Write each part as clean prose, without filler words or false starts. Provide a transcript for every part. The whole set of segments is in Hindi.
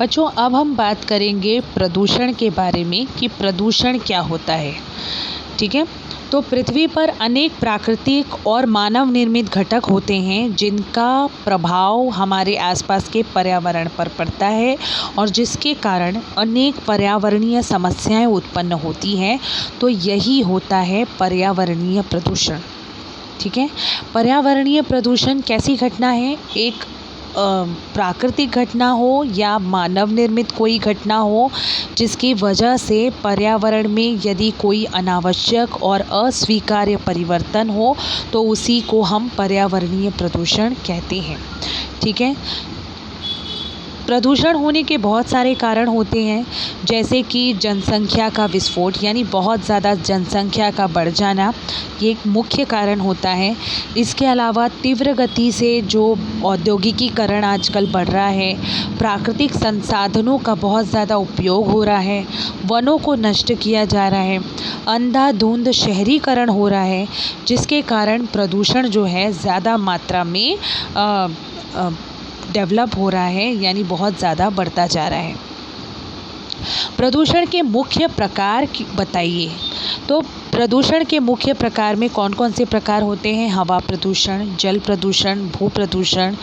बच्चों, अब हम बात करेंगे प्रदूषण के बारे में कि प्रदूषण क्या होता है। ठीक है, तो पृथ्वी पर अनेक प्राकृतिक और मानव निर्मित घटक होते हैं जिनका प्रभाव हमारे आसपास के पर्यावरण पर पड़ता है और जिसके कारण अनेक पर्यावरणीय समस्याएं उत्पन्न होती हैं। तो यही होता है पर्यावरणीय प्रदूषण। ठीक है, पर्यावरणीय प्रदूषण कैसी घटना है? एक प्राकृतिक घटना हो या मानव निर्मित कोई घटना हो जिसकी वजह से पर्यावरण में यदि कोई अनावश्यक और अस्वीकार्य परिवर्तन हो तो उसी को हम पर्यावरणीय प्रदूषण कहते हैं। ठीक है, प्रदूषण होने के बहुत सारे कारण होते हैं, जैसे कि जनसंख्या का विस्फोट यानी बहुत ज़्यादा जनसंख्या का बढ़ जाना, ये एक मुख्य कारण होता है। इसके अलावा तीव्र गति से जो औद्योगिकीकरण आजकल बढ़ रहा है, प्राकृतिक संसाधनों का बहुत ज़्यादा उपयोग हो रहा है, वनों को नष्ट किया जा रहा है, अंधाधुंध शहरीकरण हो रहा है, जिसके कारण प्रदूषण जो है ज़्यादा मात्रा में डेवलप हो रहा है, यानी बहुत ज़्यादा बढ़ता जा रहा है। प्रदूषण के मुख्य प्रकार बताइए। तो प्रदूषण के मुख्य प्रकार में कौन कौन से प्रकार होते हैं? हवा प्रदूषण, जल प्रदूषण, भू प्रदूषण।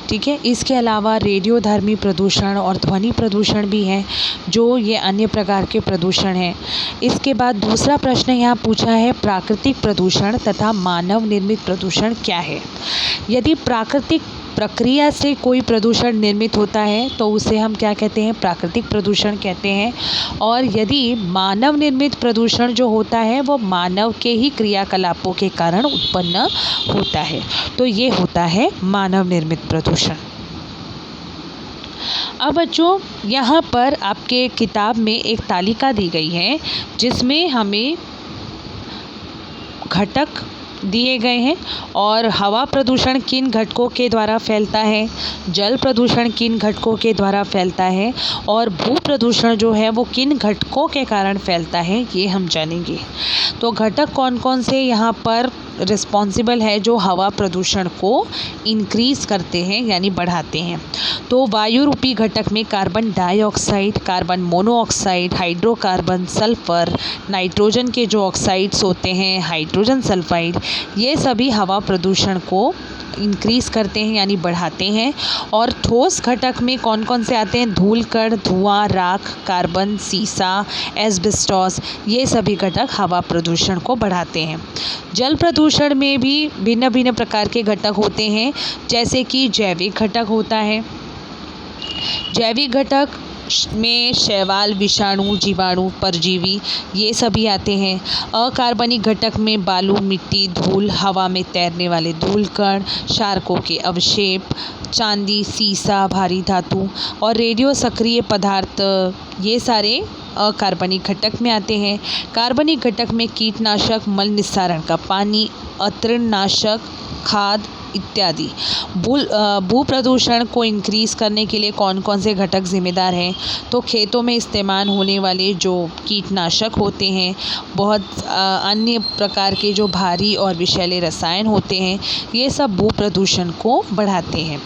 ठीक है, इसके अलावा रेडियोधर्मी प्रदूषण और ध्वनि प्रदूषण भी हैं, जो ये अन्य प्रकार के प्रदूषण हैं। इसके बाद दूसरा प्रश्न यहाँ पूछा है, प्राकृतिक प्रदूषण तथा मानव निर्मित प्रदूषण क्या है? यदि प्राकृतिक प्रक्रिया से कोई प्रदूषण निर्मित होता है तो उसे हम क्या कहते हैं? प्राकृतिक प्रदूषण कहते हैं। और यदि मानव निर्मित प्रदूषण जो होता है वो मानव के ही क्रियाकलापों के कारण उत्पन्न होता है, तो ये होता है मानव निर्मित प्रदूषण। अब बच्चों, यहाँ पर आपके किताब में एक तालिका दी गई है जिसमें हमें घटक दिए गए हैं और हवा प्रदूषण किन घटकों के द्वारा फैलता है, जल प्रदूषण किन घटकों के द्वारा फैलता है और भू प्रदूषण जो है वो किन घटकों के कारण फैलता है, ये हम जानेंगे। तो घटक कौन कौन से यहाँ पर रिस्पॉन्सिबल है जो हवा प्रदूषण को इंक्रीज़ करते हैं यानी बढ़ाते हैं? तो वायु रूपी घटक में carbon dioxide, carbon monoxide, hydrocarbon, sulphur, nitrogen के जो ऑक्साइड्स होते हैं, हाइड्रोजन सल्फाइड, ये सभी हवा प्रदूषण को इंक्रीज़ करते हैं यानी बढ़ाते हैं। और ठोस घटक में कौन कौन से आते हैं? धूल कण, धुआं, राख, कार्बन, सीसा, एस्बेस्टॉस, ये सभी घटक हवा प्रदूषण को बढ़ाते हैं। जल प्रदूषण में भी भिन्न भिन्न प्रकार के घटक होते हैं, जैसे कि जैविक घटक होता है। जैविक घटक में शैवाल, विषाणु, जीवाणु, परजीवी, ये सभी आते हैं। अकार्बनिक घटक में बालू, मिट्टी, धूल, हवा में तैरने वाले धूल कण, शार्कों के अवशेष, चांदी, सीसा, भारी धातु और रेडियो सक्रिय पदार्थ, ये सारे अकार्बनिक घटक में आते हैं। कार्बनिक घटक में कीटनाशक, मल निस्सारण का पानी, अतृणनाशक, खाद इत्यादि। भू प्रदूषण को इंक्रीज़ करने के लिए कौन कौन से घटक जिम्मेदार हैं? तो खेतों में इस्तेमाल होने वाले जो कीटनाशक होते हैं, बहुत अन्य प्रकार के जो भारी और विषैले रसायन होते हैं, ये सब भू प्रदूषण को बढ़ाते हैं।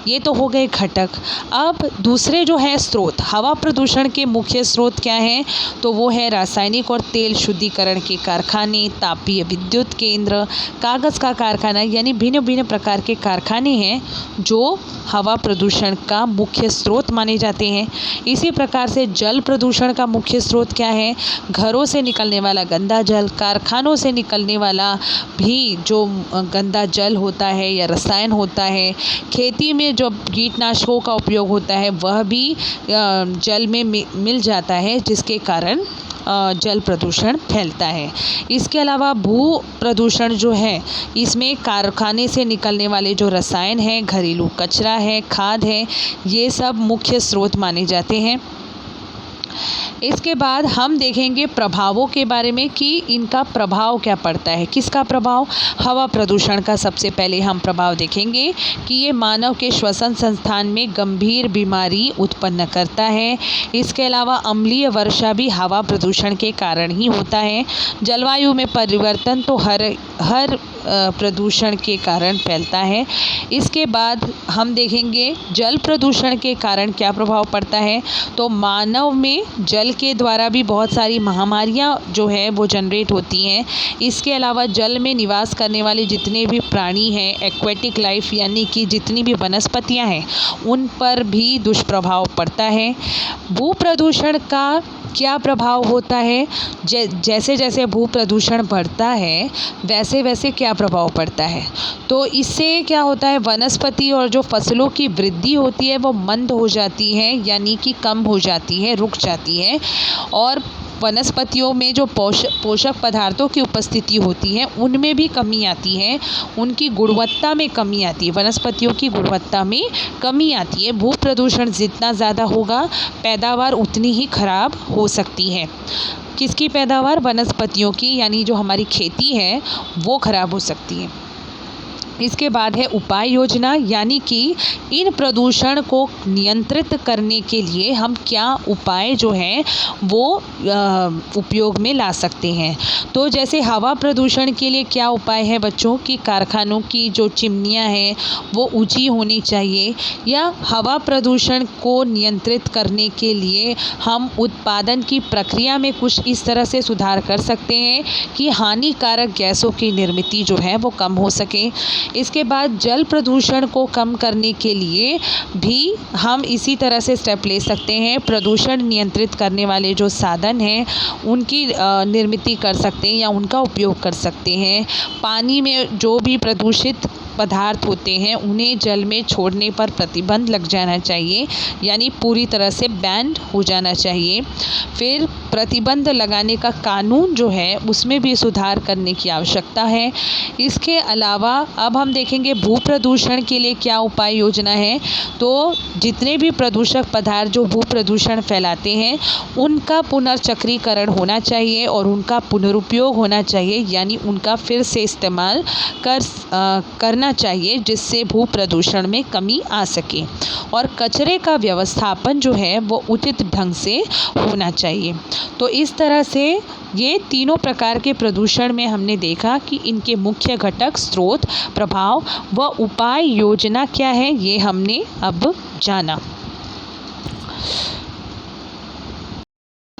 ये तो हो गए घटक। अब दूसरे जो है स्रोत, हवा प्रदूषण के मुख्य स्रोत क्या हैं? तो वो है रासायनिक और तेल शुद्धिकरण के कारखाने, तापीय विद्युत केंद्र, कागज़ का कारखाना, यानी भिन्न भिन्न प्रकार के कारखाने हैं जो हवा प्रदूषण का मुख्य स्रोत माने जाते हैं। इसी प्रकार से जल प्रदूषण का मुख्य स्रोत क्या है? घरों से निकलने वाला गंदा जल, कारखानों से निकलने वाला भी जो गंदा जल होता है या रसायन होता है, खेती में जो कीटनाशकों का उपयोग होता है वह भी जल में मिल जाता है, जिसके कारण जल प्रदूषण फैलता है। इसके अलावा भू प्रदूषण जो है, इसमें कारखाने से निकलने वाले जो रसायन हैं, घरेलू कचरा है, खाद है, ये सब मुख्य स्रोत माने जाते हैं। इसके बाद हम देखेंगे प्रभावों के बारे में कि इनका प्रभाव क्या पड़ता है। किसका प्रभाव? हवा प्रदूषण का सबसे पहले हम प्रभाव देखेंगे कि ये मानव के श्वसन संस्थान में गंभीर बीमारी उत्पन्न करता है। इसके अलावा अम्लीय वर्षा भी हवा प्रदूषण के कारण ही होता है। जलवायु में परिवर्तन तो हर प्रदूषण के कारण फैलता है। इसके बाद हम देखेंगे जल प्रदूषण के कारण क्या प्रभाव पड़ता है। तो मानव में जल के द्वारा भी बहुत सारी महामारियां जो है वो जनरेट होती हैं। इसके अलावा जल में निवास करने वाले जितने भी प्राणी हैं, एक्वेटिक लाइफ यानी कि जितनी भी वनस्पतियां हैं, उन पर भी दुष्प्रभाव पड़ता है। भू प्रदूषण का क्या प्रभाव होता है। जैसे जैसे भू प्रदूषण बढ़ता है वैसे वैसे क्या प्रभाव पड़ता है। तो इससे क्या होता है, वनस्पति और जो फसलों की वृद्धि होती है वो मंद हो जाती है, यानी कि कम हो जाती है, रुक जाती है। और वनस्पतियों में जो पोषक पदार्थों की उपस्थिति होती है उनमें भी कमी आती है, उनकी गुणवत्ता में कमी आती है, वनस्पतियों की गुणवत्ता में कमी आती है। भू प्रदूषण जितना ज़्यादा होगा पैदावार उतनी ही खराब हो सकती है। किसकी पैदावार, वनस्पतियों की, यानी जो हमारी खेती है वो खराब हो सकती है। इसके बाद है उपाय योजना, यानी कि इन प्रदूषण को नियंत्रित करने के लिए हम क्या उपाय जो हैं वो उपयोग में ला सकते हैं। तो जैसे हवा प्रदूषण के लिए क्या उपाय है बच्चों, कि कारखानों की जो चिमनियां हैं वो ऊंची होनी चाहिए, या हवा प्रदूषण को नियंत्रित करने के लिए हम उत्पादन की प्रक्रिया में कुछ इस तरह से सुधार कर सकते हैं कि हानिकारक गैसों की निर्मित जो है वो कम हो सके। इसके बाद जल प्रदूषण को कम करने के लिए भी हम इसी तरह से स्टेप ले सकते हैं। प्रदूषण नियंत्रित करने वाले जो साधन हैं उनकी निर्मित कर सकते हैं या उनका उपयोग कर सकते हैं। पानी में जो भी प्रदूषित पदार्थ होते हैं उन्हें जल में छोड़ने पर प्रतिबंध लग जाना चाहिए, यानी पूरी तरह से बैन हो जाना चाहिए। फिर प्रतिबंध लगाने का कानून जो है उसमें भी सुधार करने की आवश्यकता है। इसके अलावा अब हम देखेंगे भू प्रदूषण के लिए क्या उपाय योजना है। तो जितने भी प्रदूषक पदार्थ जो भू प्रदूषण फैलाते हैं उनका पुनर्चक्रीकरण होना चाहिए और उनका पुनरुपयोग होना चाहिए, यानी उनका फिर से इस्तेमाल करना चाहिए, जिससे भू प्रदूषण में कमी आ सके। और कचरे का व्यवस्थापन जो है वो उचित ढंग से होना चाहिए। तो इस तरह से ये तीनों प्रकार के प्रदूषण में हमने देखा कि इनके मुख्य घटक, स्रोत, प्रभाव व उपाय योजना क्या है, ये हमने अब जाना।